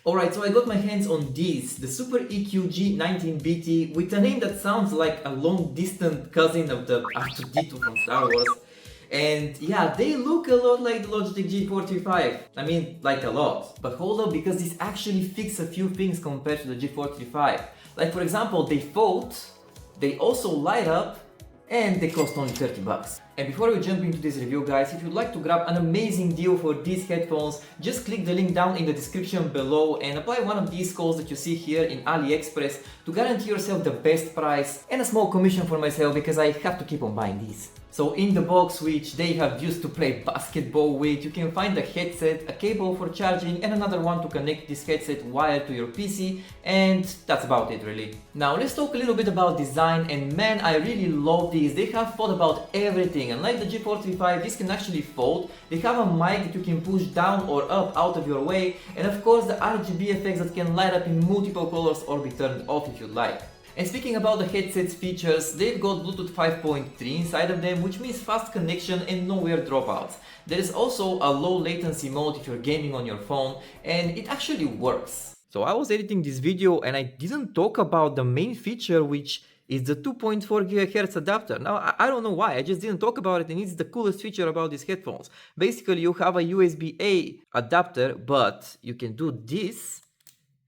Alright, so I got my hands on these, the SuperEQ G19BT, with a name that sounds like a long-distant cousin of the R2-D2 from Star Wars. And yeah, they look a lot like the Logitech G435. I mean, like a lot. But hold up, because this actually fix a few things compared to the G435. Like for example, they fold, they also light up, and they cost only 30 bucks. And before we jump into this review, guys, if you'd like to grab an amazing deal for these headphones, just click the link down in the description below and apply one of these codes that you see here in AliExpress to guarantee yourself the best price and a small commission for myself because I have to keep on buying these. So in the box, which they have used to play basketball with, you can find a headset, a cable for charging and another one to connect this headset wired to your PC, and that's about it really. Now let's talk a little bit about design, and man, I really love these. They have thought about everything. Unlike the G435, this can actually fold. They have a mic that you can push down or up out of your way, and of course the RGB effects that can light up in multiple colors or be turned off if you'd like. And speaking about the headset's features, they've got Bluetooth 5.3 inside of them, which means fast connection and no weird dropouts. There is also a low latency mode if you're gaming on your phone, and it actually works. So I was editing this video and I didn't talk about the main feature, which is the 2.4 GHz adapter. Now I don't know why, I just didn't talk about it, and it's the coolest feature about these headphones. Basically you have a USB-A adapter, but you can do this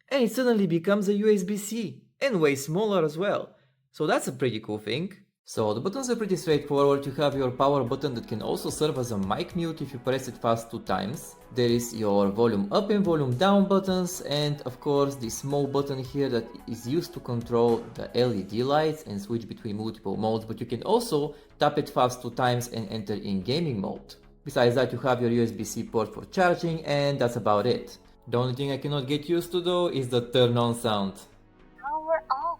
and it suddenly becomes a USB-C. And way smaller as well. So that's a pretty cool thing. So the buttons are pretty straightforward. You have your power button that can also serve as a mic mute if you press it fast 2 times. There is your volume up and volume down buttons, and of course the small button here that is used to control the LED lights and switch between multiple modes, but you can also tap it fast 2 times and enter in gaming mode. Besides that, you have your USB-C port for charging, and that's about it. The only thing I cannot get used to though is the turn on sound. Power off.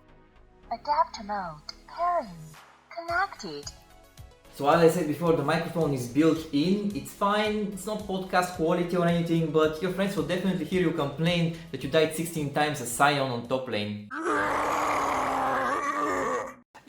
Adapter mode. Pairing. Connected. So as I said before, the microphone is built in. It's fine. It's not podcast quality or anything, but your friends will definitely hear you complain that you died 16 times as Sion on top lane.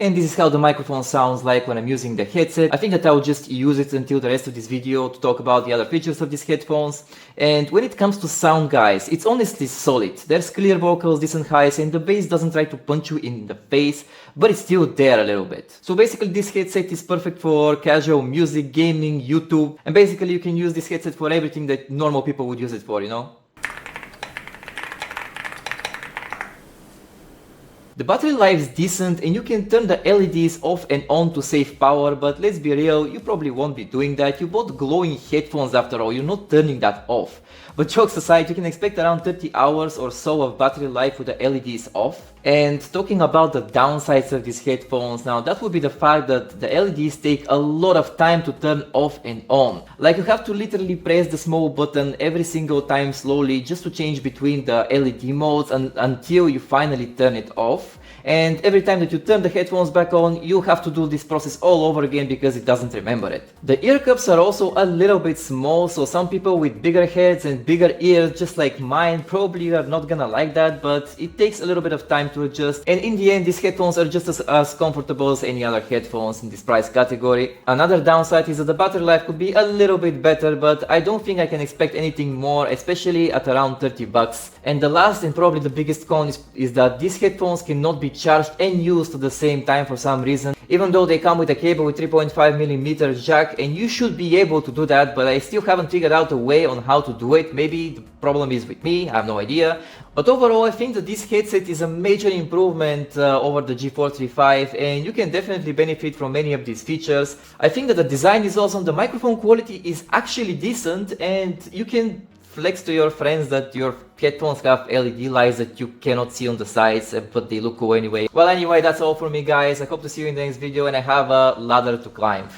And this is how the microphone sounds like when I'm using the headset. I think that I'll just use it until the rest of this video to talk about the other features of these headphones. And when it comes to sound, guys, it's honestly solid. There's clear vocals, decent highs, and the bass doesn't try to punch you in the face, but it's still there a little bit. So basically this headset is perfect for casual music, gaming, YouTube, and basically you can use this headset for everything that normal people would use it for, you know? The battery life is decent and you can turn the LEDs off and on to save power, but let's be real, you probably won't be doing that. You bought glowing headphones after all, you're not turning that off. But jokes aside, you can expect around 30 hours or so of battery life with the LEDs off. And talking about the downsides of these headphones, now that would be the fact that the LEDs take a lot of time to turn off and on. Like you have to literally press the small button every single time slowly just to change between the LED modes until you finally turn it off. And every time that you turn the headphones back on, you have to do this process all over again because it doesn't remember it. The ear cups are also a little bit small, so some people with bigger heads and bigger ears, just like mine, probably are not gonna like that, but it takes a little bit of time to adjust. And in the end, these headphones are just as comfortable as any other headphones in this price category. Another downside is that the battery life could be a little bit better, but I don't think I can expect anything more, especially at around 30 bucks. And the last and probably the biggest con is that these headphones cannot be charged and used at the same time for some reason, even though they come with a cable with 3.5mm jack, and you should be able to do that, but I still haven't figured out a way on how to do it. Maybe the problem is with me, I have no idea. But overall, I think that this headset is a major improvement over the G435, and you can definitely benefit from many of these features. I think that the design is awesome, the microphone quality is actually decent, and you can flex to your friends that your headphones have LED lights that you cannot see on the sides, but they look cool anyway. Well, anyway, that's all for me, guys. I hope to see you in the next video, and I have a ladder to climb.